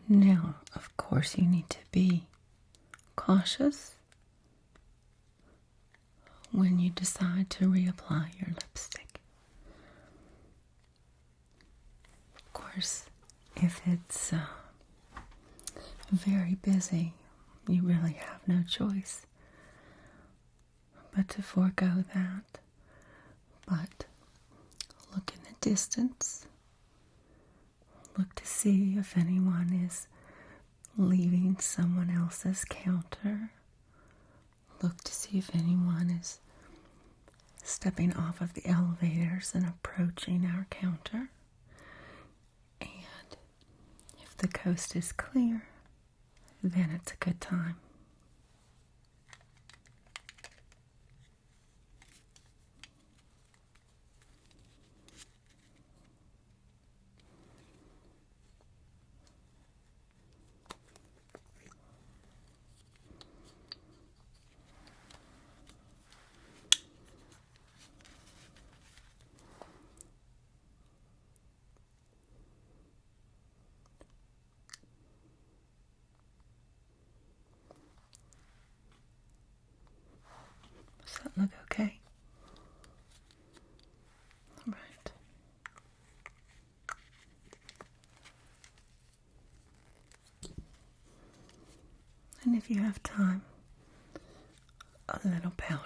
Now, of course, you need to be cautious when you decide to reapply your lipstick. Of course, if it's very busy, you really have no choice but to forego that. But look in the distance. Look to see if anyone is leaving someone else's counter. Look to see if anyone is stepping off of the elevators and approaching our counter. And if the coast is clear, then it's a good time. Does that look okay? All right. And if you have time, a little powder.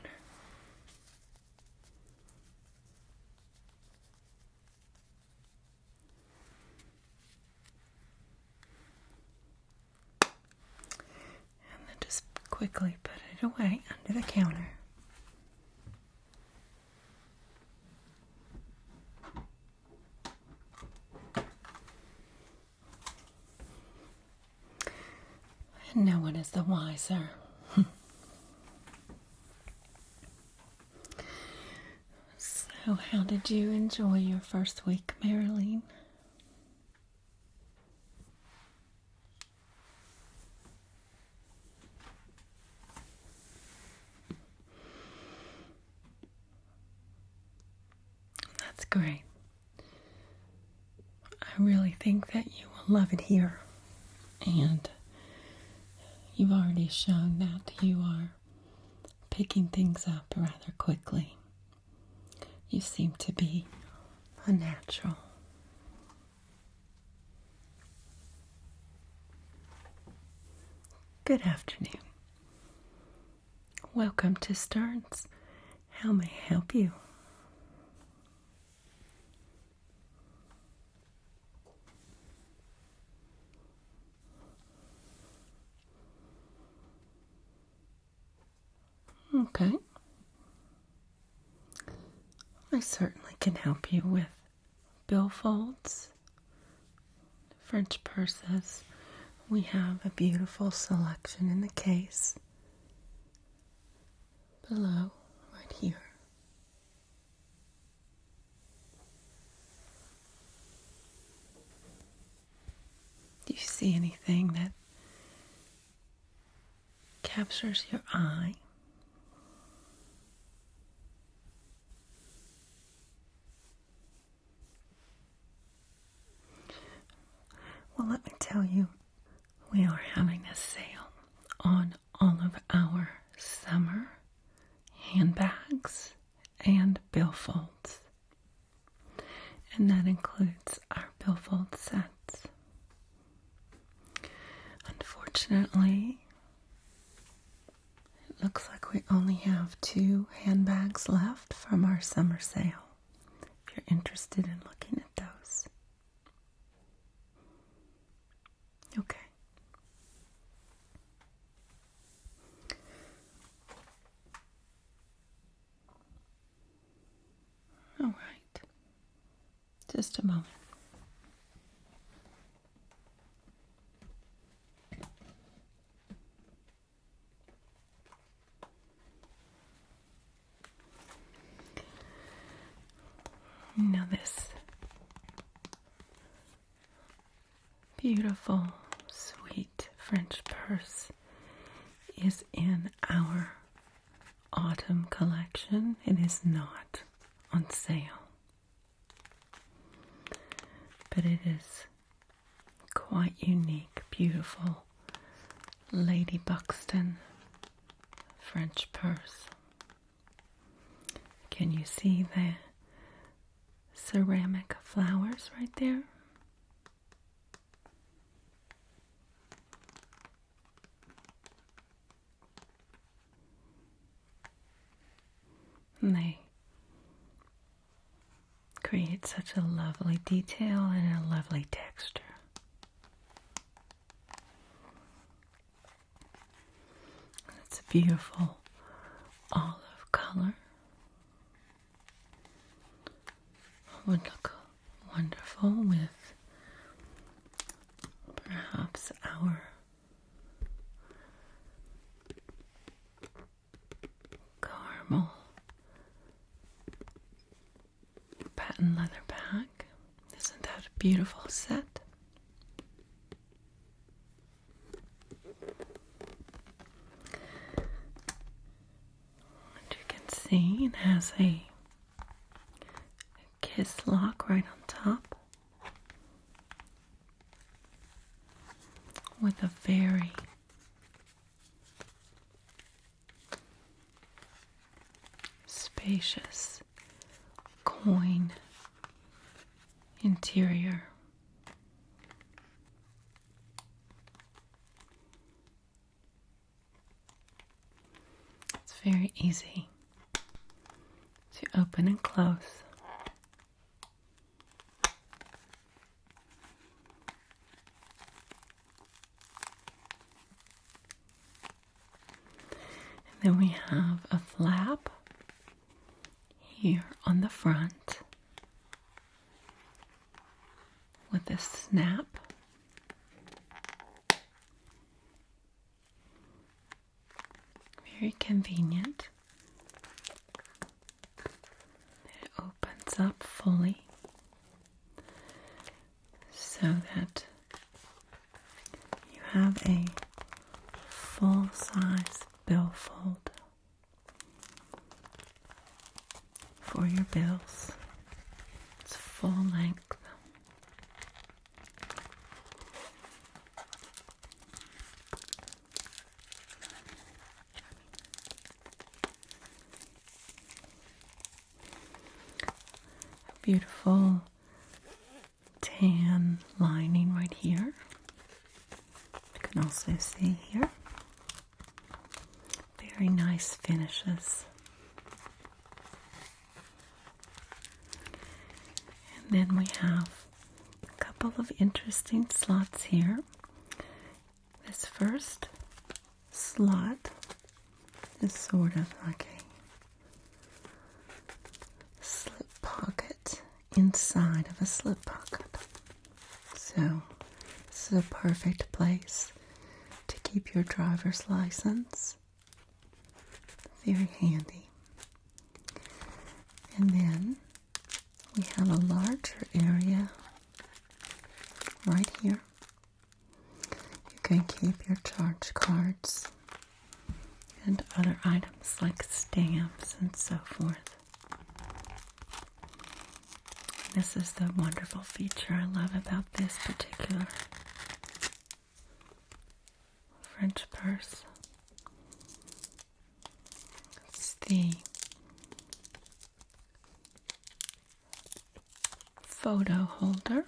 And then just quickly put it away under the counter. And no one is the wiser. So, how did you enjoy your first week, Marilyn? That's great. I really think that you will love it here. And you've already shown that you are picking things up rather quickly. You seem to be a natural. Good afternoon. Welcome to Stearns. How may I help you? Okay. I certainly can help you with billfolds, French purses. We have a beautiful selection in the case below, right here. Do you see anything that captures your eye? Well, let me tell you, we are having a sale on all of our summer handbags and billfolds. And that includes our billfold sets. Unfortunately, it looks like we only have 2 handbags left from our summer sale. If you're interested in looking at those. Okay. All right. Just a moment. Now this beautiful, sweet French purse is in our autumn collection. It is not on sale, but it is quite unique, beautiful Lady Buxton French purse. Can you see the ceramic flowers right there? And they create such a lovely detail and a lovely texture. It's a beautiful olive color. Would look wonderful with perhaps our caramel patent leather bag. Isn't that a beautiful set? And you can see it has a kiss lock right on top with a very spacious coin interior. It's very easy to open and close. And then we have a flap here on the front with a snap. Very convenient. It opens up fully so that you have a full-size billfold for your bills. It's full length. Beautiful tan lining right here. You can also see here. Very nice finishes. And then we have a couple of interesting slots here. This first slot is sort of like a slip pocket inside of a slip pocket. So this is a perfect place to keep your driver's license. Very handy. And then we have a larger area right here. You can keep your charge cards and other items like stamps and so forth. This is the wonderful feature I love about this particular French purse. It's the photo holder,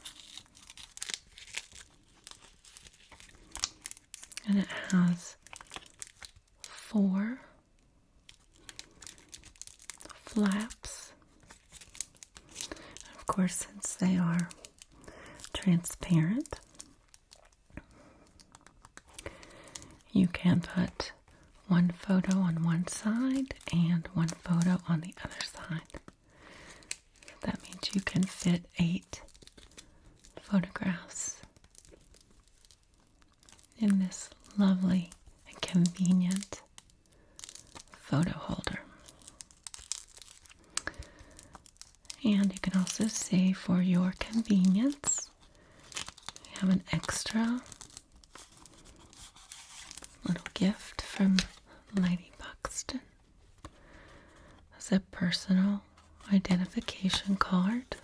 and it has 4 flaps. Of course, since they are transparent, you can put one photo on one side and one photo on the other side. That means you can fit 8 photographs in this lovely and convenient photo holder. And you can also see, for your convenience, you have an extra little gift from Lady Buxton as a personal identification card.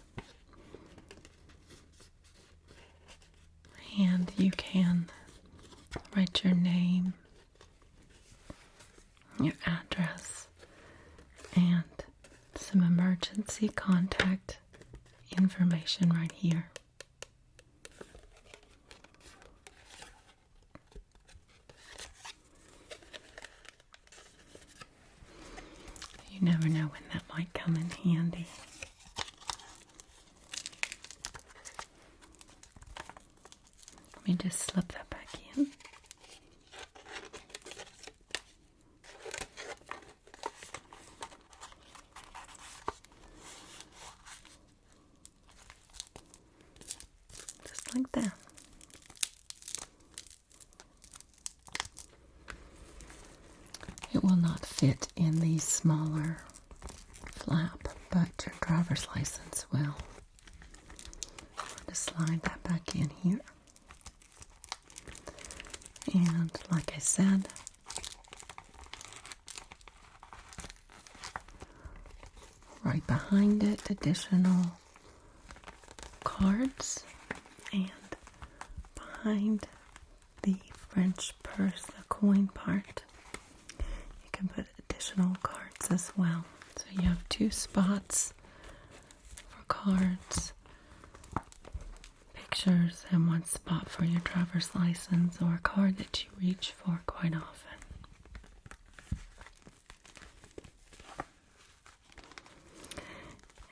And you can write your name, your address, and some emergency contact information right here. You never know when that might come in handy. Let me just slip that back in. Just like that. It will not fit in the smaller flap, but your driver's license will. Just slide that back in here. And like I said, right behind it, additional cards, and behind the French purse, the coin part, you can put additional cards as well. So you have 2 spots for cards, pictures, and 1 spot for your driver's license or a card that you reach for quite often.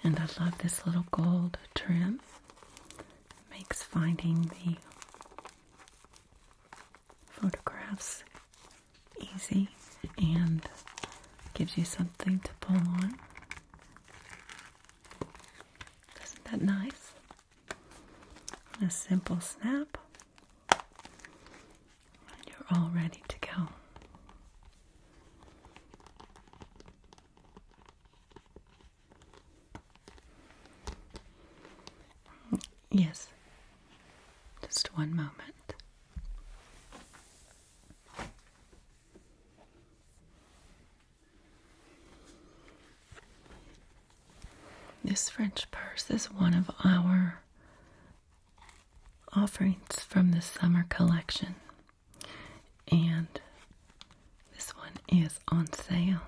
And I love this little gold trim. It makes finding the photographs easy and gives you something to pull on. Isn't that nice? A simple snap, and you're all ready to go. Yes, just one moment. This French purse is one of our offerings from the summer collection, and this one is on sale.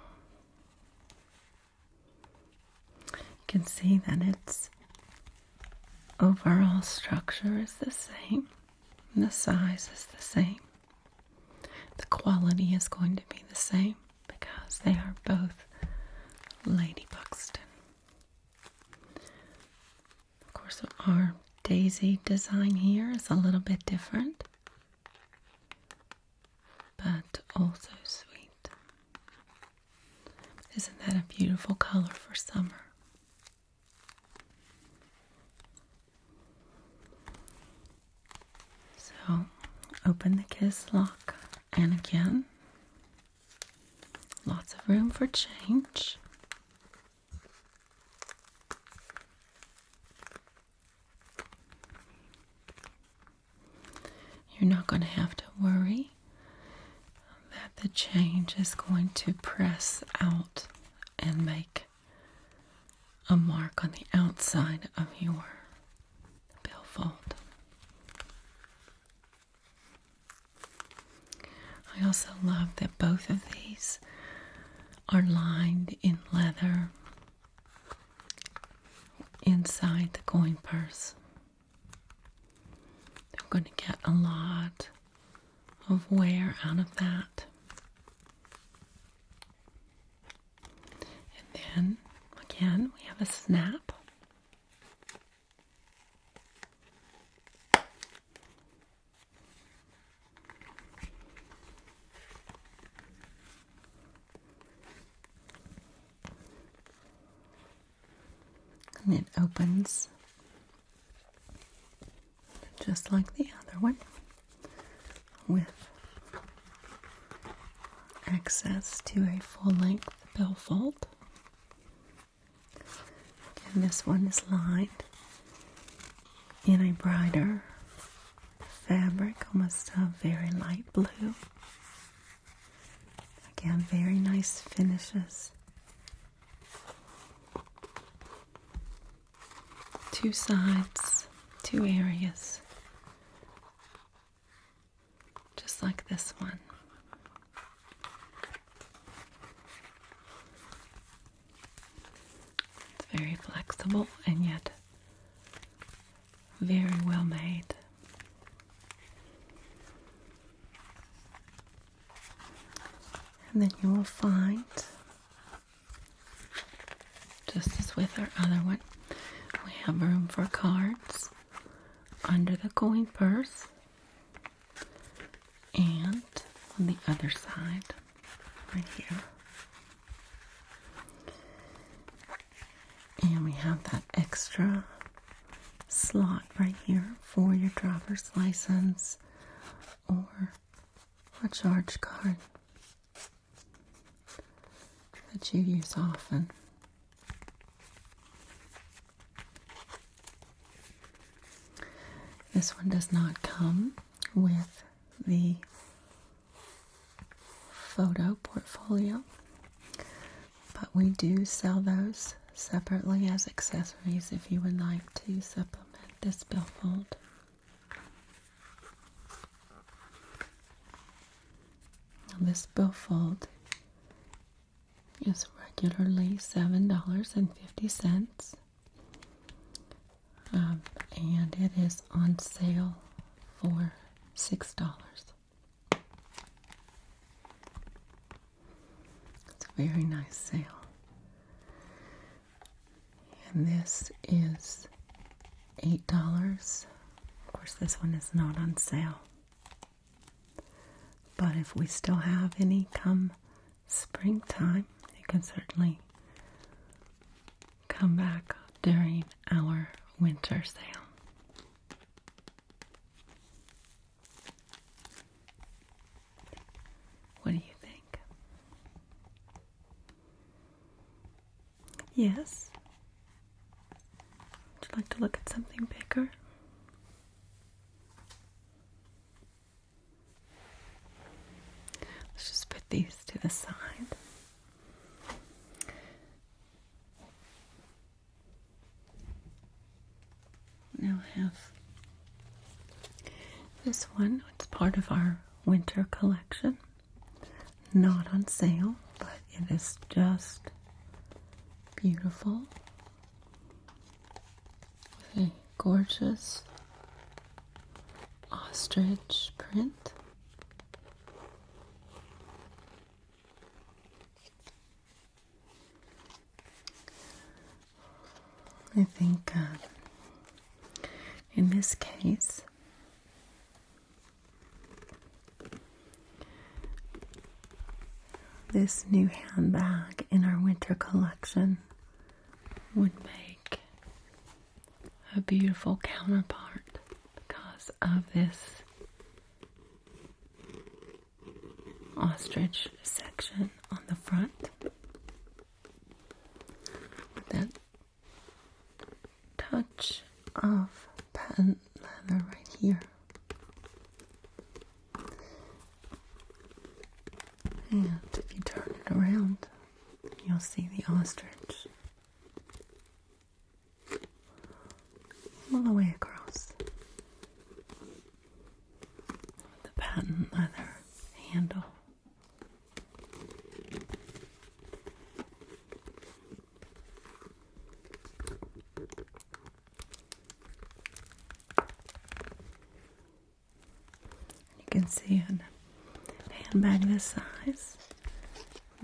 You can see that its overall structure is the same, and the size is the same. The quality is going to be the same because they are both Lady Buxton. Of course, our daisy design here is a little bit different, but also sweet. Isn't that a beautiful color for summer? So, open the kiss lock, and again, lots of room for change. You're not going to have to worry that the change is going to press out and make a mark on the outside of your billfold. I also love that both of these are lined in leather inside the coin purse. I'm going to get a lot of wear out of that. And then, again, we have a snap. And it opens just like the other one, with access to a full-length billfold. And this one is lined in a brighter fabric, almost a very light blue. Again, very nice finishes. 2 sides, 2 areas. like this one. It's very flexible and yet very well made. And then you will find, just as with our other one, we have room for cards under the coin purse and on the other side, right here. And we have that extra slot right here for your driver's license or a charge card that you use often. This one does not come with the photo portfolio, but we do sell those separately as accessories if you would like to supplement this billfold. Now this billfold is regularly $7.50. And it is on sale for $6. It's a very nice sale. And this is $8. Of course, this one is not on sale. But if we still have any come springtime, you can certainly come back during our winter sale. What do you think? Yes? Would you like to look at something bigger? Let's just put these to the side. Now I have this one. It's part of our winter collection. Not on sale, but it is just beautiful. With a gorgeous ostrich print. I think in this case, this new handbag in our winter collection would make a beautiful counterpart because of this ostrich section on the front. With that touch of patent leather right here. And if you turn it around, you'll see the ostrich all the way across with the patent leather handle. You can see a handbag this size.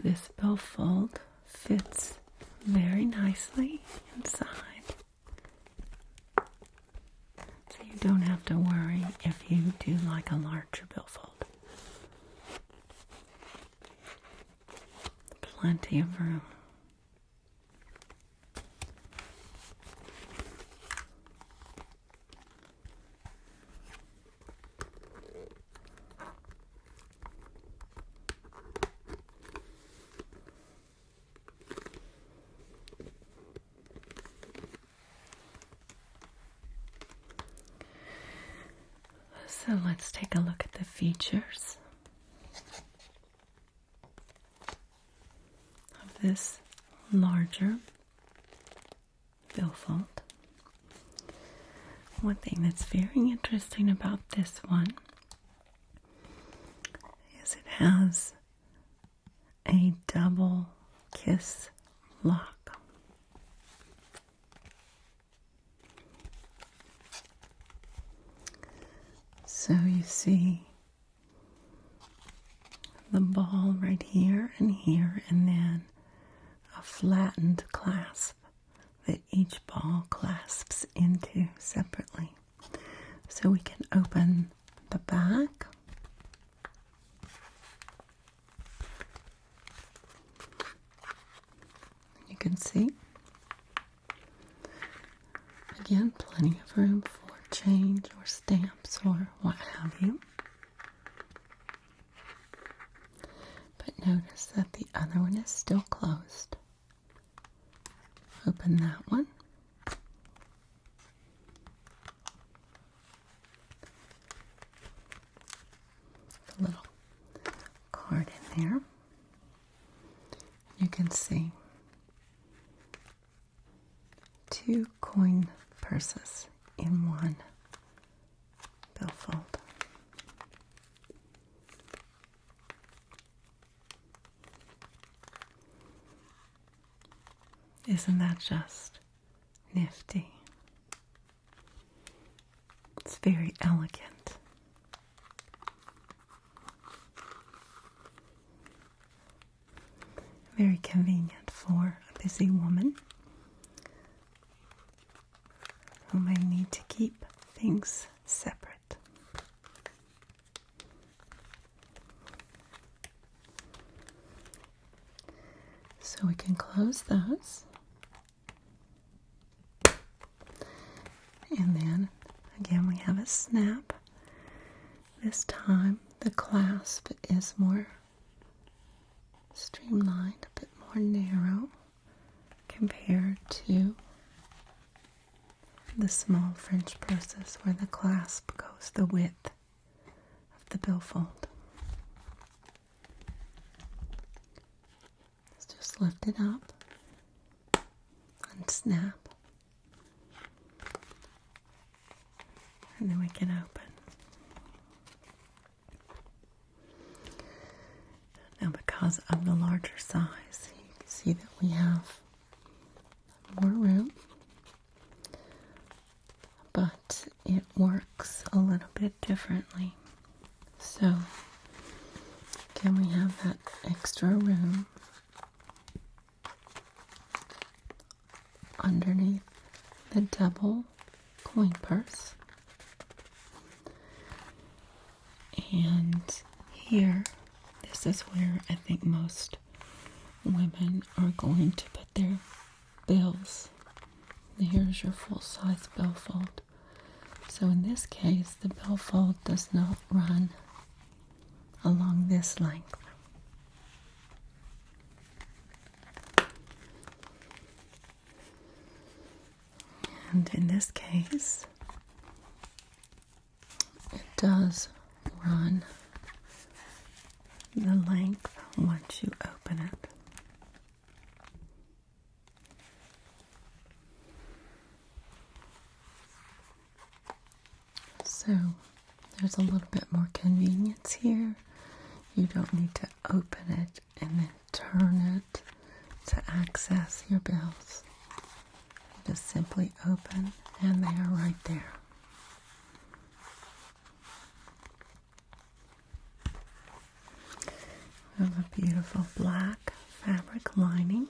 This billfold fits very nicely inside. So you don't have to worry if you do like a larger billfold. Plenty of room. So let's take a look at the features of this larger billfold. One thing that's very interesting about this one is it has a double kiss lock. So you see the ball right here, and then a flattened clasp that each ball clasps into separately. So we can open the back. You can see, again, plenty of room for change or stamps or what have you. But notice that the other one is still closed. Open that one. A little card in there. You can see 2 coin purses in one billfold. Isn't that just nifty? It's very elegant. Very convenient for a busy woman who may need to keep things separate. So we can close those. And then, again, we have a snap. This time, the clasp is more streamlined, a bit more narrow compared to the small French purses where the clasp goes the width of the billfold. Let's just lift it up and snap. And then we can open. Now, because of the larger size, you can see that we have more room, but it works a little bit differently. So, again, we have that extra room underneath the double coin purse. And here, this is where I think most women are going to put their bills. Here's your full-size billfold. So in this case, the billfold does not run along this length. And in this case, it does run the length once you open it. So there's a little bit more convenience here. You don't need to open it and then turn it to access your bills. You just simply open and they are right there. We have a beautiful black fabric lining.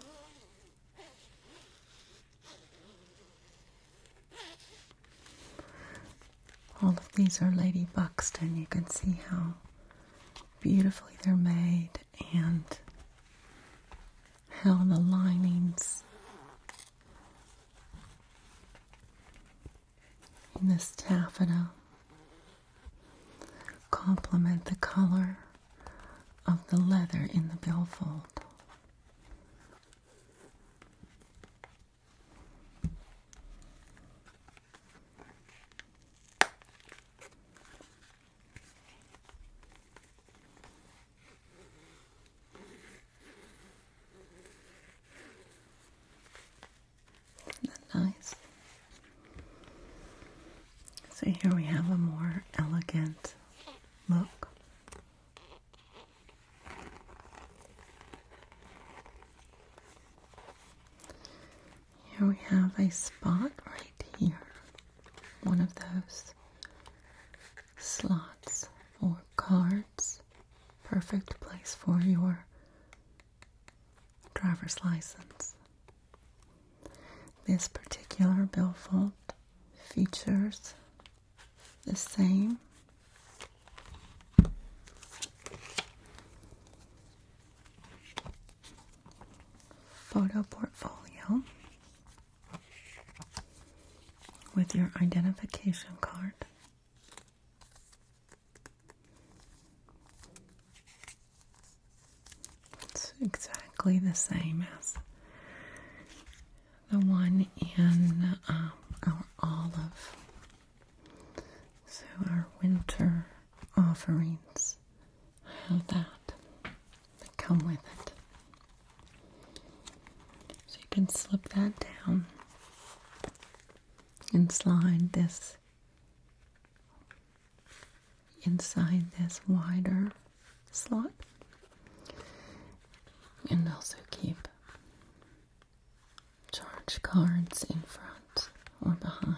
All of these are Lady Buxton. You can see how beautifully they're made and how the linings in this taffeta complement the color of the leather in the billfold. Nice. So here we have a more elegant look. have a spot right here, one of those slots for cards. Perfect place for your driver's license. This particular billfold features the same photo portfolio with your identification card. It's exactly the same as the one in our olive. So our winter offerings have that come with it. So you can slip that down and slide this inside this wider slot, and also keep charge cards in front or behind.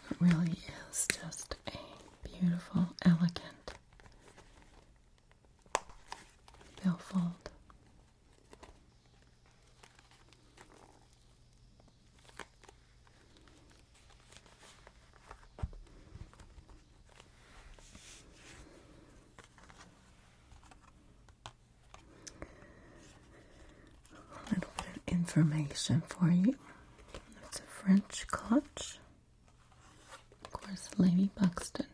It really is just a beautiful, elegant billfold. A little bit of information for you. It's a French clutch. Of course, Lady Buxton.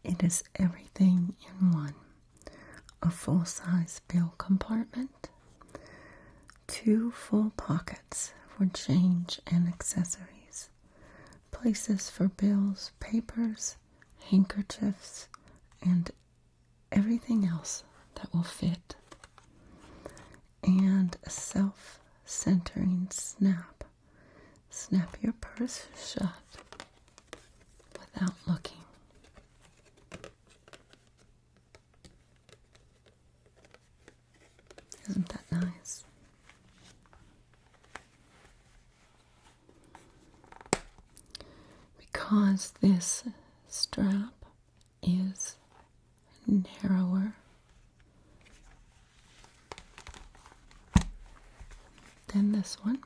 It is everything in one. A full-size bill compartment, 2 full pockets for change and accessories, places for bills, papers, handkerchiefs, and everything else that will fit, and a self-centering snap. Snap your purse shut without looking. Isn't that nice? Because this strap is narrower than this one,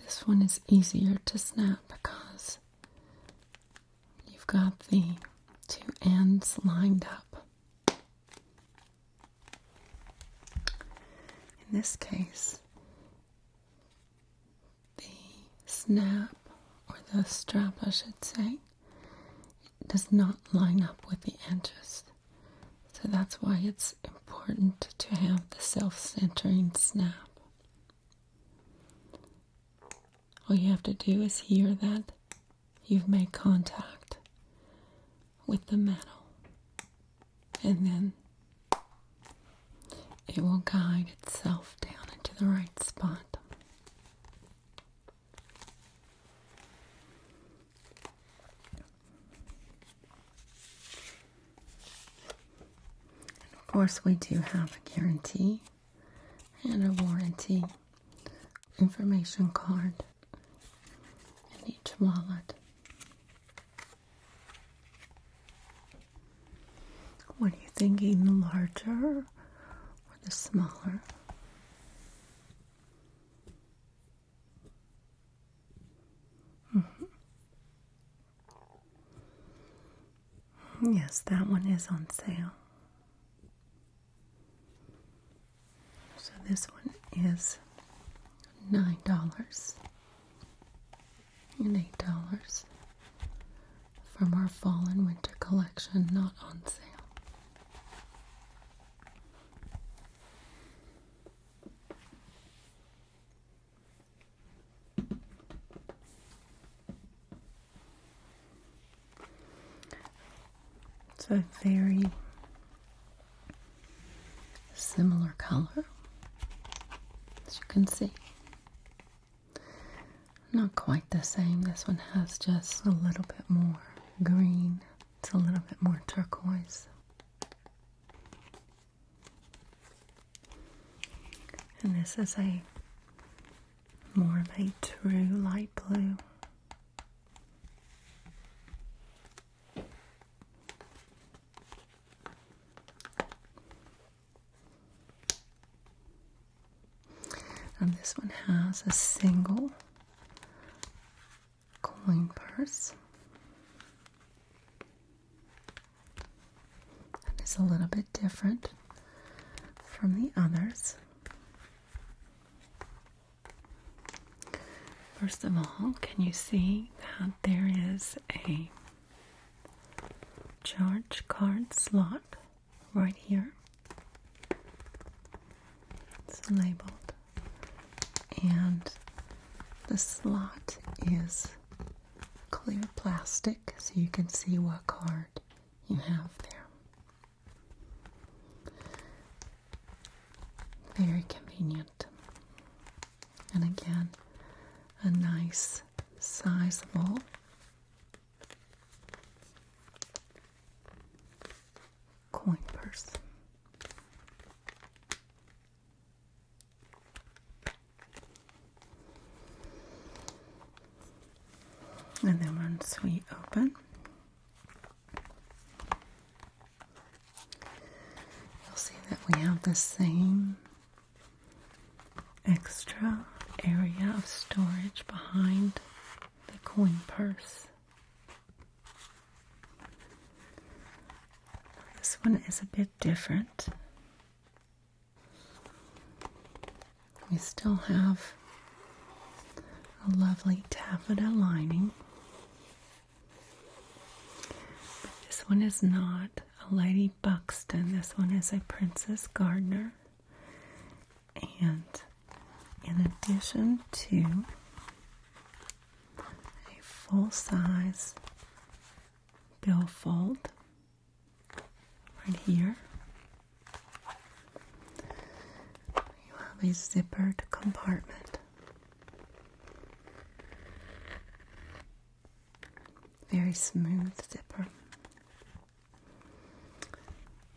this one is easier to snap because you've got the 2 ends lined up. In this case, the snap, or the strap I should say, does not line up with the edges. So that's why it's important to have the self-centering snap. All you have to do is hear that you've made contact with the metal, and then it will guide itself down into the right spot. And of course, we do have a guarantee and a warranty information card in each wallet. What are you thinking, the larger or the smaller? Yes, that one is on sale. So this one is $9 and $8 from our fall and winter collection, not on sale. It's a very similar color, as you can see. Not quite the same. This one has just a little bit more green. It's a little bit more turquoise. And this is a more of a true light blue. And this one has a single coin purse. And it's a little bit different from the others. First of all, can you see that there is a charge card slot right here? It's labeled. And the slot is clear plastic, so you can see what card you have there. Very convenient. And again, a nice, sizable coin purse. And then once we open, you'll see that we have the same extra area of storage behind the coin purse. This one is a bit different. We still have a lovely taffeta lining. But this one is not a Lady Buxton. This one is a Princess Gardner. And in addition to a full-size billfold right here, you have a zippered compartment. Very smooth zipper.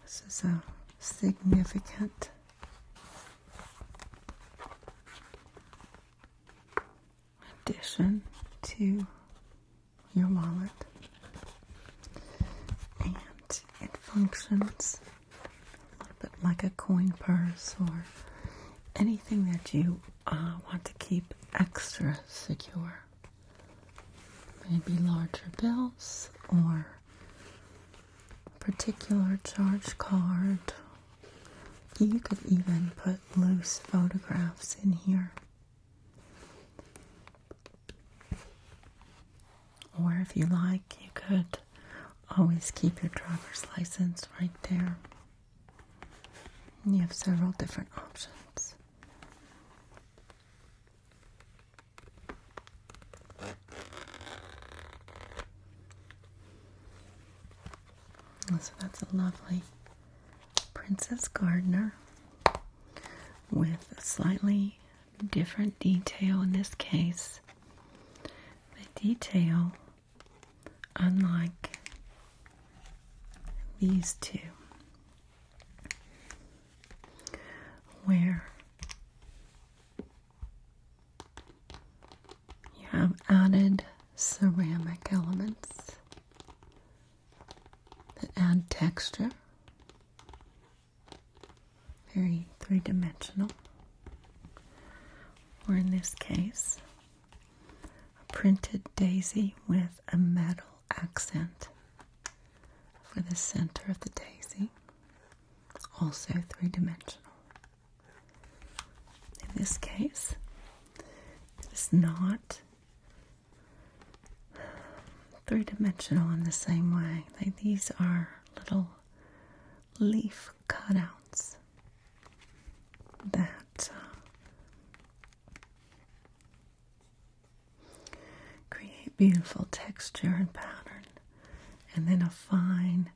This is a significant addition to your wallet, and it functions a little bit like a coin purse or anything that you want to keep extra secure. Maybe larger bills or a particular charge card. You could even put loose photographs in here. Or if you like, you could always keep your driver's license right there. And you have several different options. So that's a lovely Princess Gardner with a slightly different detail in this case. The detail, unlike these two, where you have added ceramic elements that add texture, very three-dimensional, or in this case, a printed daisy with a metal accent for the center of the daisy, also three-dimensional. In this case, it is not three-dimensional in the same way. These are little leaf cutouts that create beautiful texture and pattern, and then a fine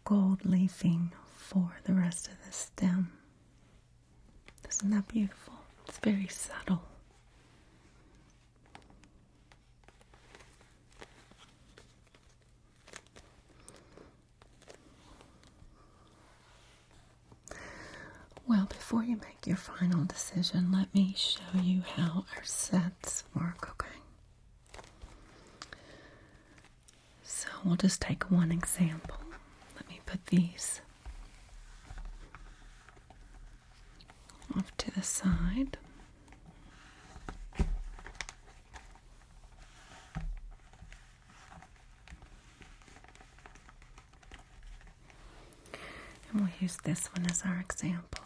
gold leafing for the rest of the stem. Isn't that beautiful? It's very subtle. Well, before you make your final decision, let me show you how our sets work, okay? So we'll just take one example. Let me put these off to the side. And we'll use this one as our example.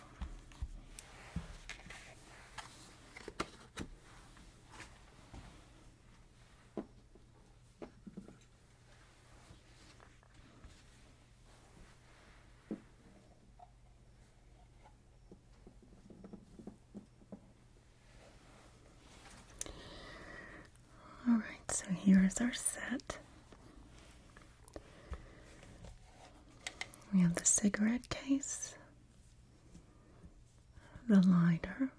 Alright, so here is our set. We have the cigarette case, the lighter,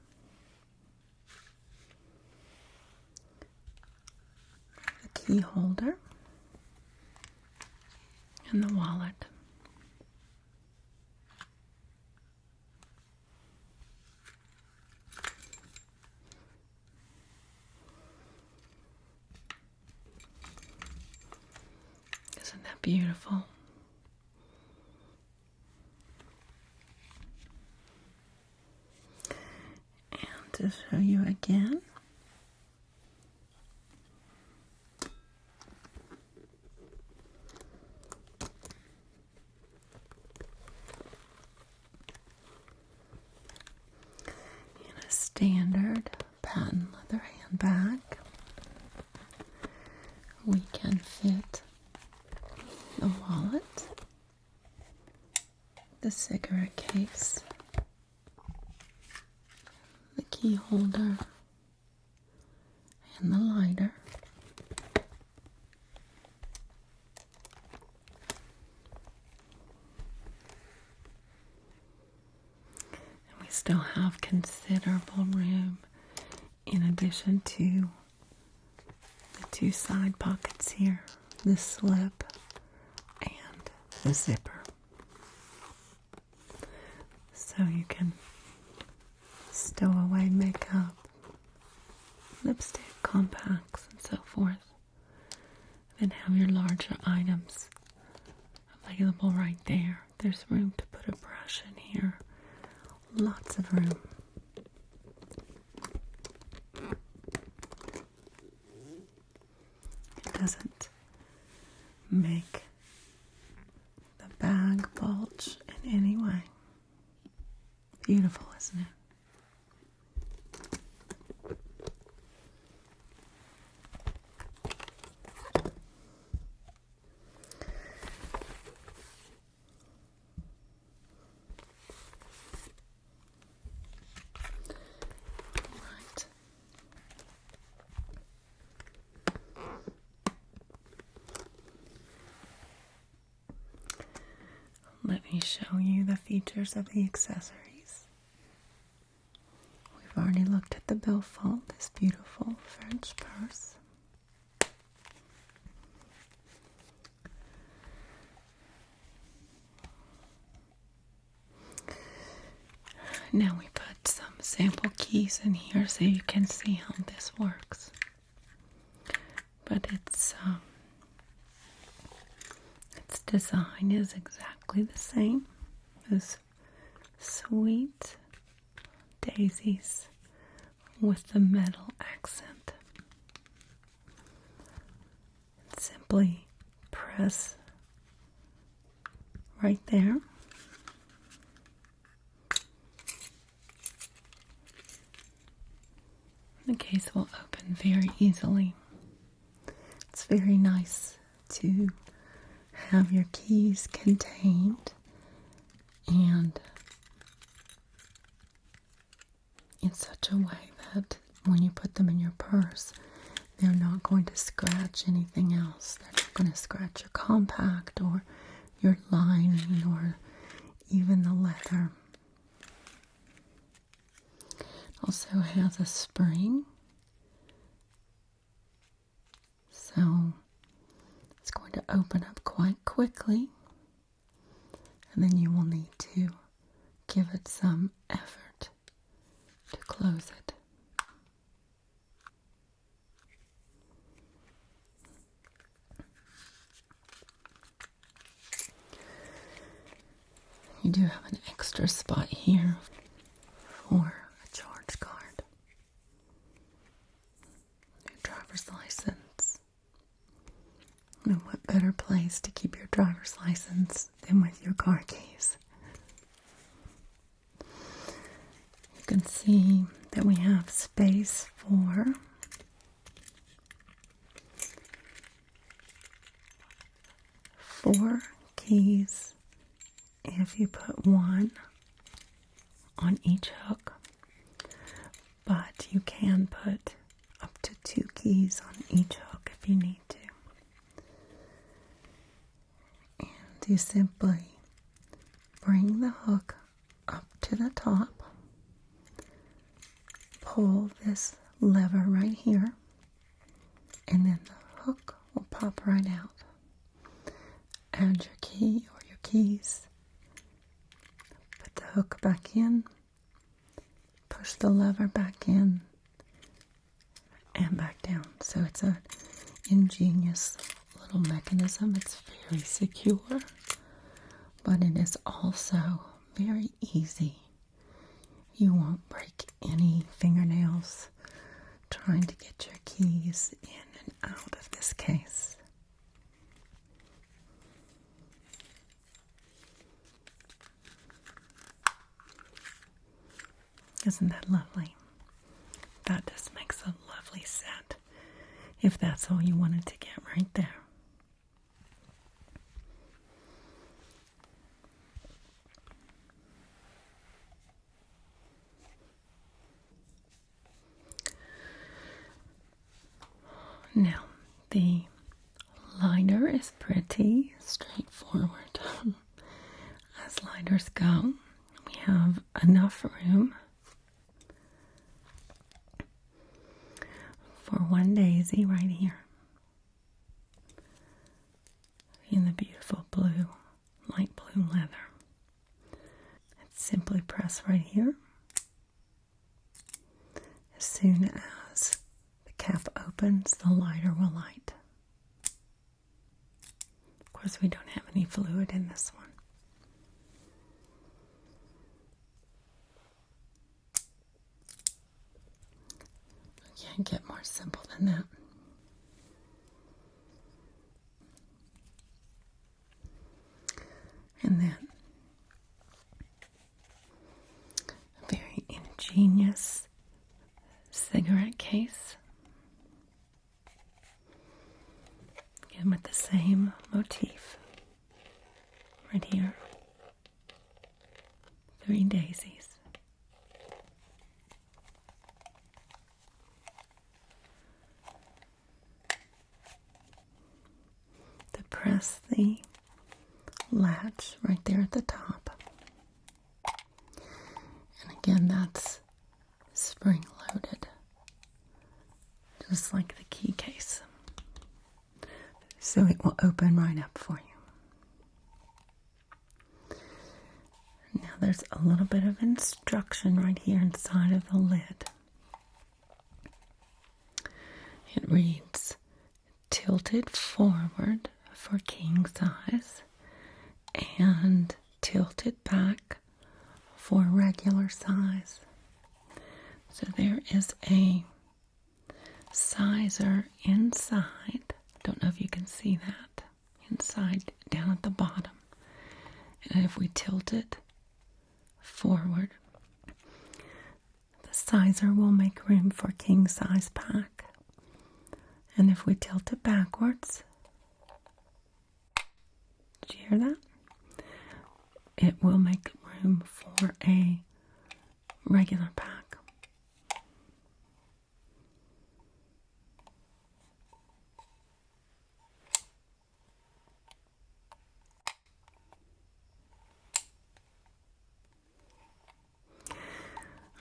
the key holder, and the wallet. Isn't that beautiful? And to show you again, in a standard patent leather handbag, we can fit the wallet, the cigarette case, the key holder, and the lighter. And we still have considerable room in addition to the two side pockets here, the slip and the zipper. So you can stow away makeup, lipstick, compacts, and so forth. Then have your larger items available right there. There's room to put a brush in here. Lots of room. It doesn't make the bag bulge in any way. Beautiful, isn't it? Right. Let me show you the features of the accessories. We've already looked at the Billfold, this beautiful French purse. Now we put some sample keys in here so you can see how this works. But its design is exactly the same as sweet daisies with the metal accent. Simply press right there. The case will open very easily. It's very nice to have your keys contained and in such a way that when you put them in your purse, they're not going to scratch anything else. They're not going to scratch your compact or your lining or even the leather. It also has a spring, so it's going to open up quite quickly, and then you will need to give it some effort to close it. You do have an extra spot here for a charge card, your driver's license. And what better place to keep your driver's license than with your car keys? You can see that we have space for 4 keys if you put one on each hook, but you can put up to 2 keys on each hook if you need to. And you simply bring the hook up to the top, pull this lever right here, and then the hook will pop right out. Add your key or your keys, put the hook back in, push the lever back in, and back down. So it's an ingenious little mechanism. It's very secure, but it is also very easy. You won't break any fingernails trying to get your keys in and out of this case. Isn't that lovely? That just makes a lovely set, if that's all you wanted to get right there. Now, the lighter is pretty straightforward. As lighters go, we have enough room for one daisy right here in the beautiful blue, light blue leather. It's simply press right here. As soon as the cap opens, the lighter will light. Of course, we don't have any fluid in this one. Can't get more simple than that. And then a very ingenious cigarette case. Again with the same motif. Right here. 3 daisies. Press the latch right there at the top. And again, that's spring loaded, just like the key case. So it will open right up for you. Now there's a little bit of instruction right here inside of the lid. It reads, tilted forward for king size and tilted back for regular size. So there is a sizer inside. Don't know if you can see that. Inside, down at the bottom. And if we tilt it forward, the sizer will make room for king size pack. And if we tilt it backwards, did you hear that? It will make room for a regular pack.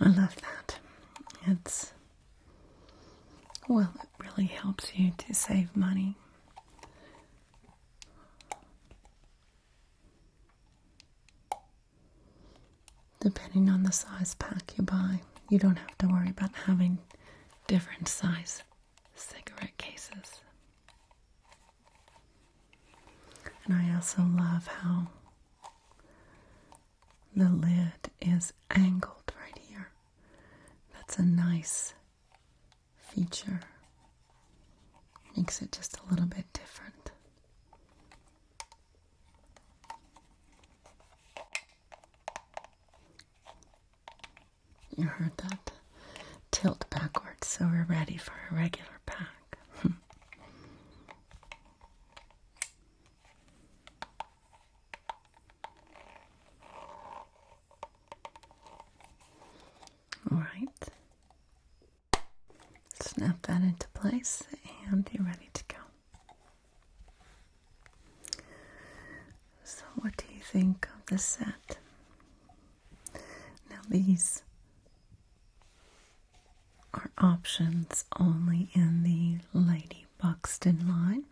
I love that. Well, it really helps you to save money. The depending on the size pack you buy, you don't have to worry about having different size cigarette cases. And I also love how the lid is angled right here. That's a nice feature. Makes it just a little bit different. You heard that tilt backwards, so we're ready for a regular pack. All right. Snap that into place and you're ready to go. So what do you think of the set? Now these are options only in the Lady Buxton line.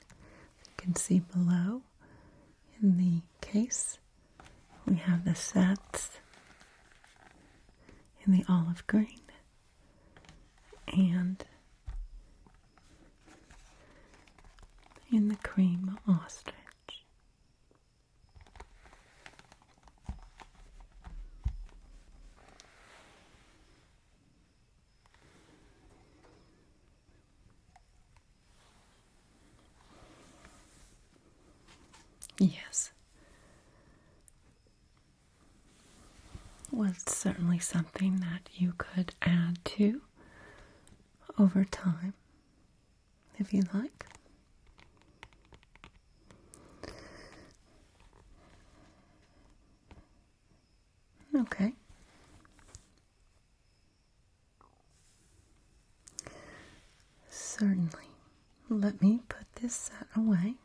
You can see below in the case we have the sets in the olive green and in the cream ostrich. Yes. Well, it's certainly something that you could add to over time, if you like. Okay. Certainly. Let me put this set away.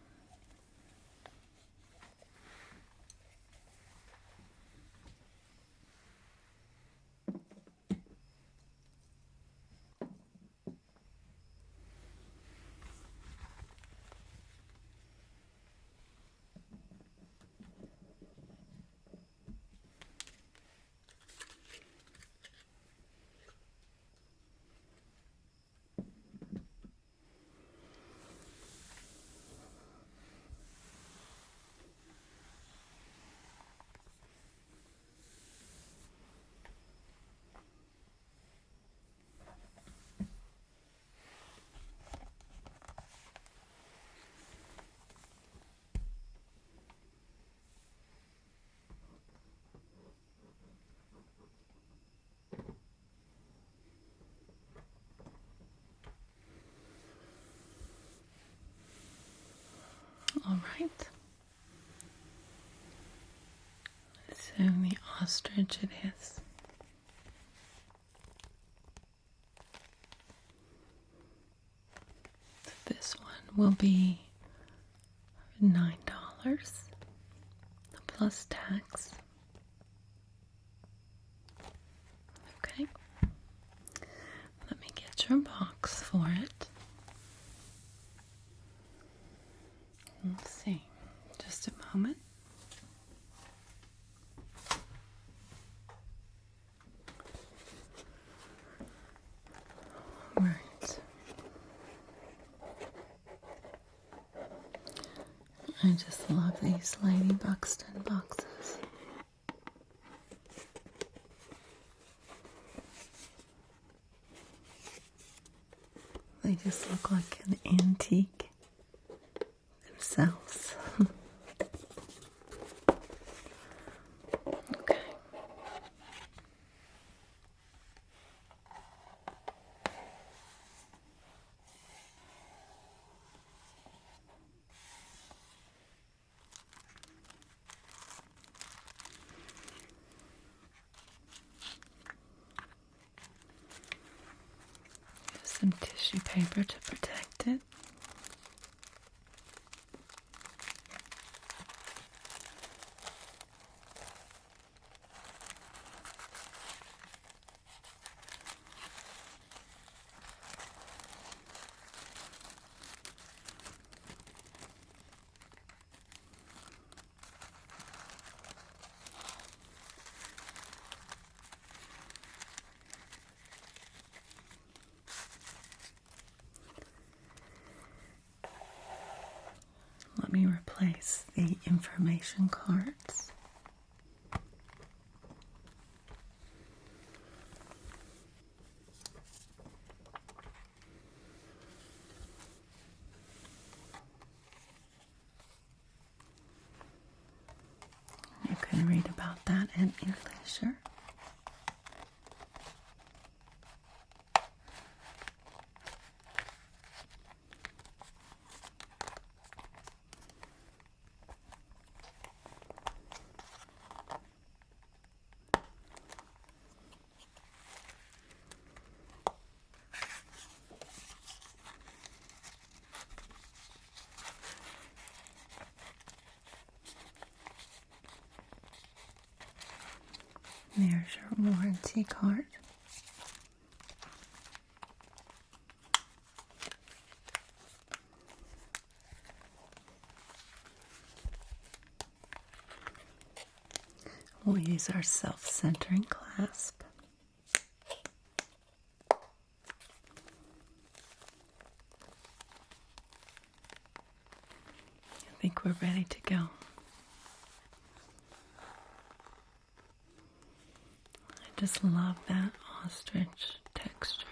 All right. So the ostrich it is. This one will be $9 plus tax. Okay. Let me get your box for it. Let's see. Just a moment. Right. I just love these Lady Buxton boxes. They just look like an antique themselves. Okay. Some tissue paper to protect it. me replace the information cards. You can read about that at your leisure. There's your warranty card. We'll use our self-centering clasp. I think we're ready to go. I just love that ostrich texture.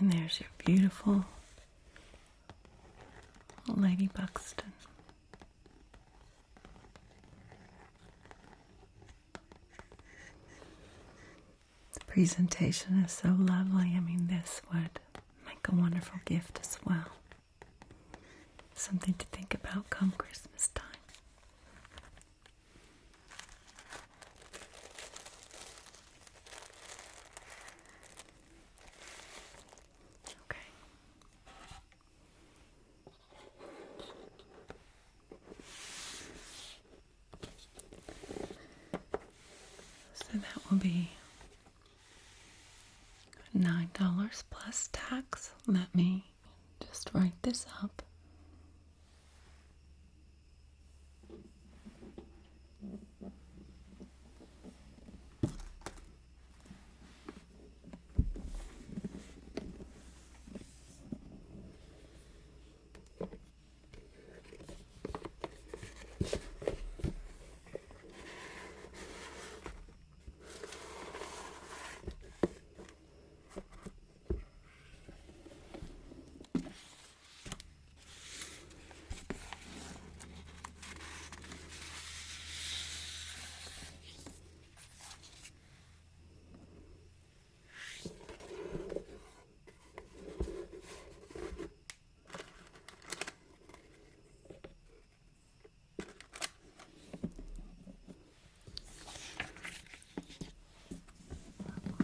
And there's your beautiful Lady Buxton. The presentation is so lovely. I mean, this would make a wonderful gift as well. Something to think about come Christmas time. So that will be $9 plus tax. Let me just write this up.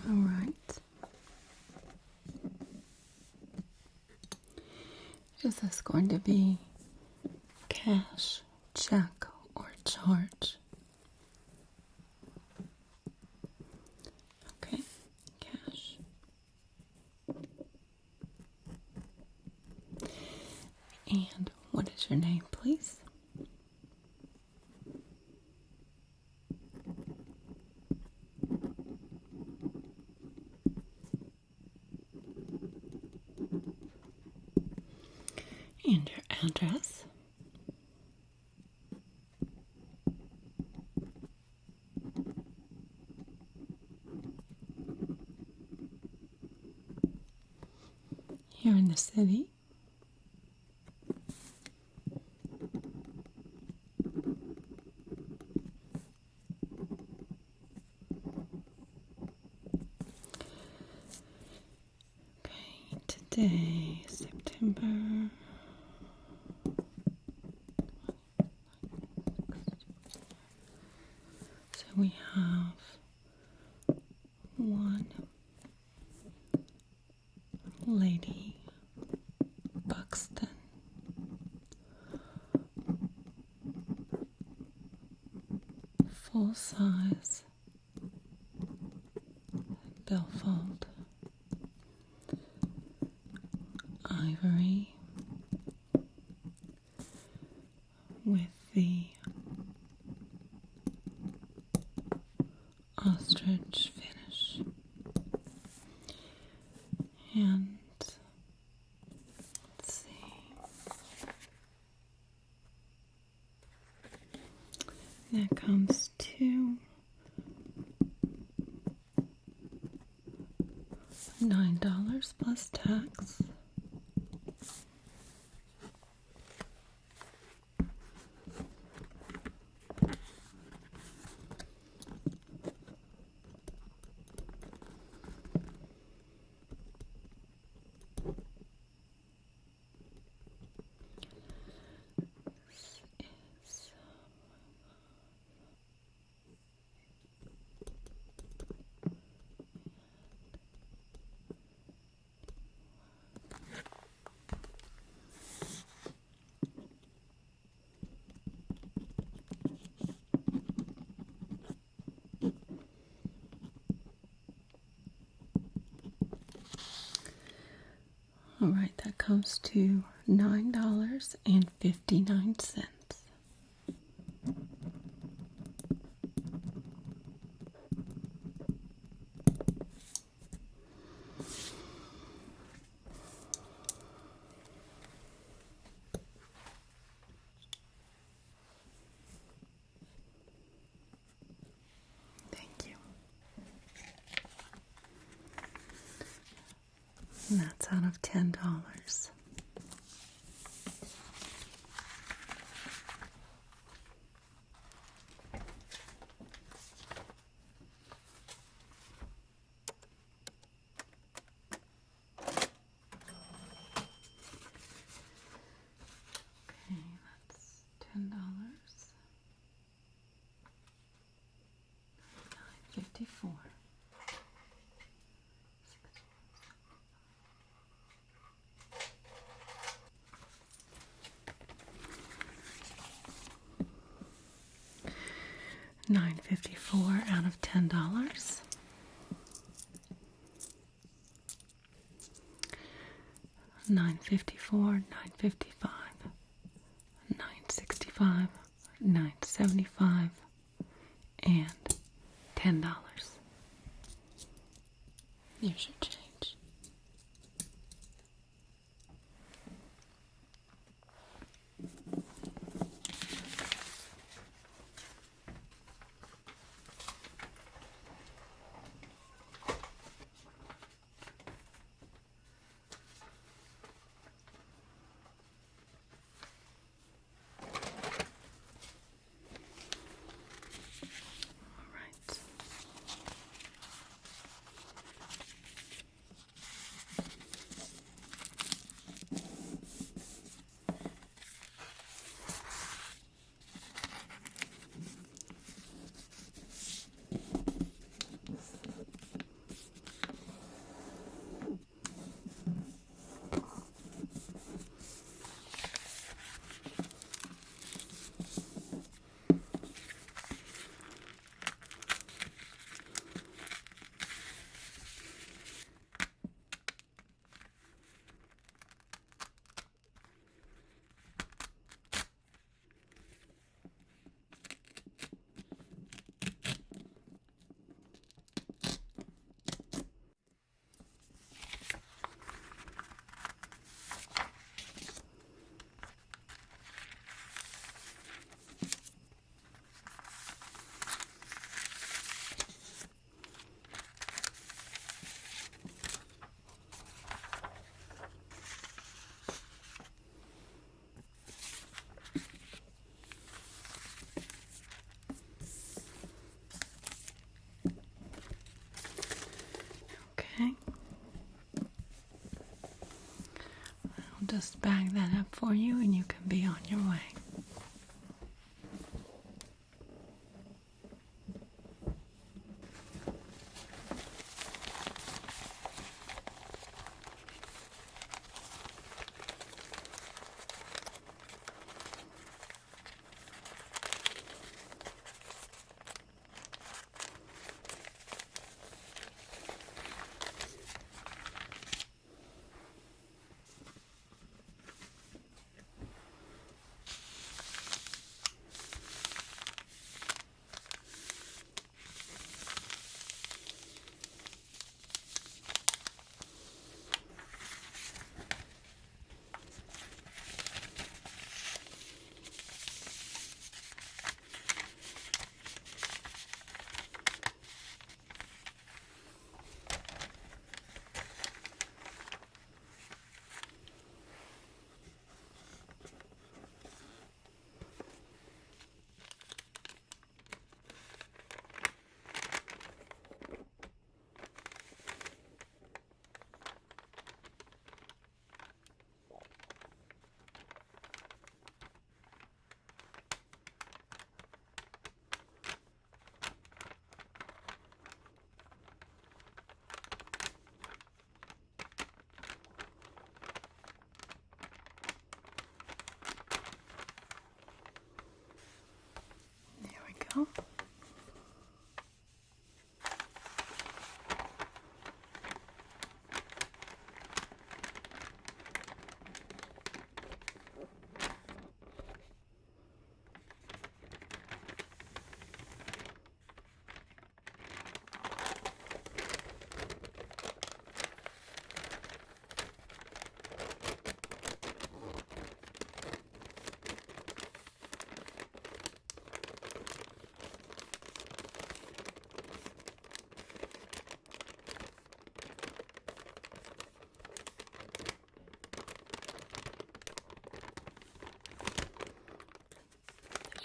All right. Is this going to be cash, check, or charge? Okay, cash. And what is your name, please? And your address. Here in the city. Okay, today, September we have one Lady Buxton, full size Billfold, ivory with the ostrich finish, and let's see, that comes to $9 plus tax. All right, that comes to $9.59. Thank you. And that's out of $10. Okay, that's $10. 9.54. $9.54 out of $10. $9.54, $9.55, $9.65, $9.75, and $10. Here's your change. Okay. I'll just bag that up for you and you can be on your way. sale.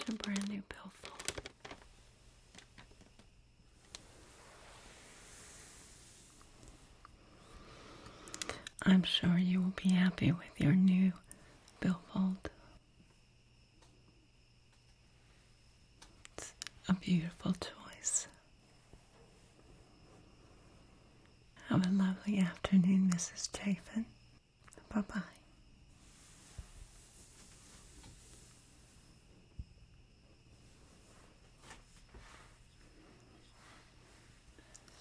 A brand new billfold. I'm sure you will be happy with your new billfold. It's a beautiful choice. Have a lovely afternoon, Mrs. Chafin. Bye-bye.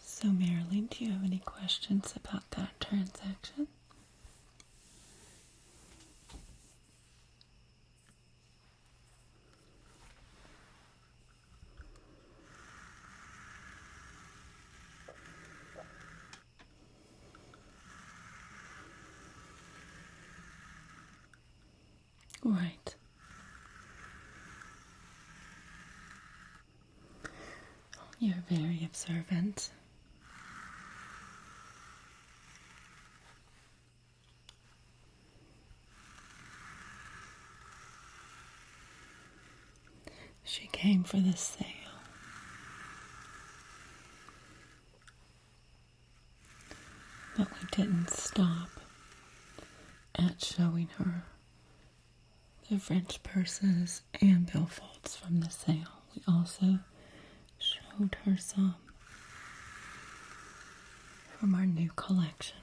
So, Marilyn, do you have any questions about that transaction? Right. You're very observant. She came for the sale. But we didn't stop at showing her the French purses and billfolds from the sale. We also showed her some from our new collection.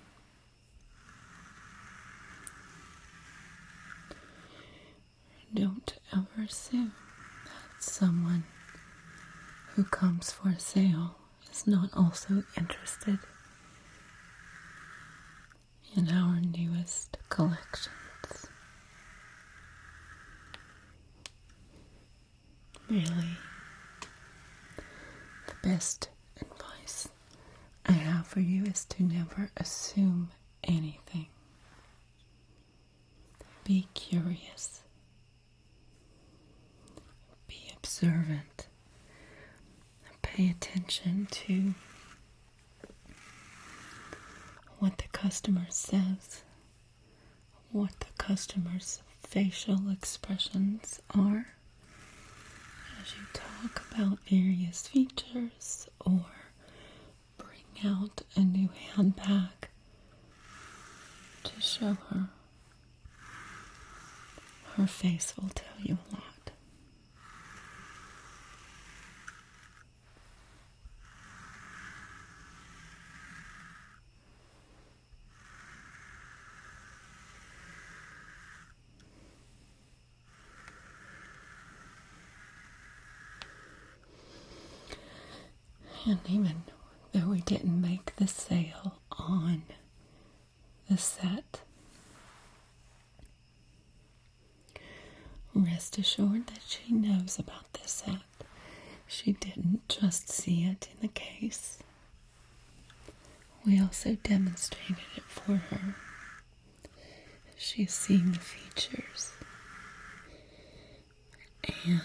Don't ever assume that someone who comes for a sale is not also interested in our newest collections. Really, the best advice I have for you is to never assume anything. Be curious. Be observant. Pay attention to what the customer says, what the customer's facial expressions are as you talk about various features or bring out a new handbag to show her. Her face will tell you a lot. And even though we didn't make the sale on the set, rest assured that she knows about the set. She didn't just see it in the case. We also demonstrated it for her. She's seen the features. And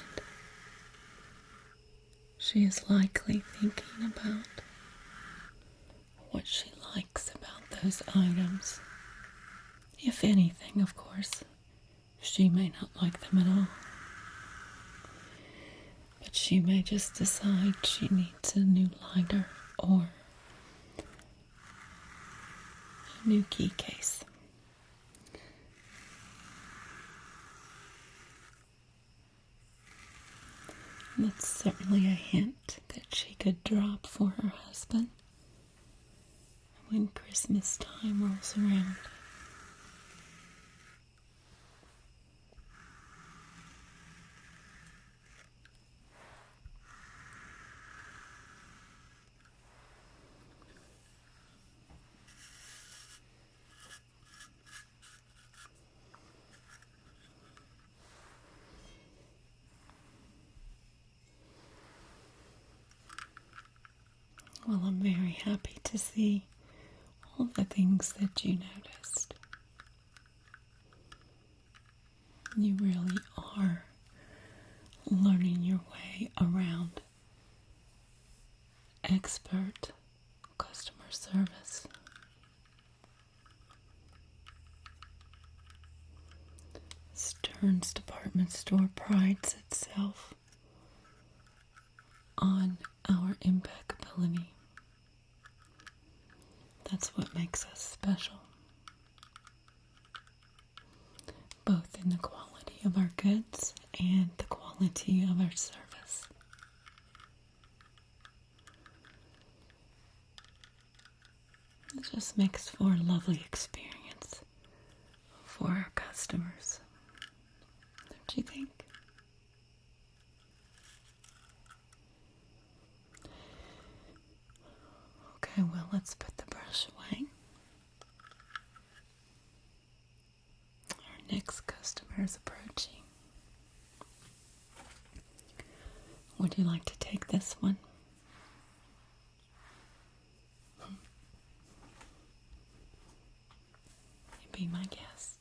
she is likely thinking about what she likes about those items. If anything, of course, she may not like them at all. But she may just decide she needs a new lighter or a new key case. That's certainly a hint that she could drop for her husband when Christmas time rolls around. Well, I'm very happy to see all the things that you noticed. You really are learning your way around expert customer service. Stearns Department Store prides itself on our impeccability. That's what makes us special, both in the quality of our goods and the quality of our service. It just makes for a lovely experience for our customers. Don't you think? Okay, well, let's put the brush away. Our next customer is approaching. Would you like to take this one? Be my guest.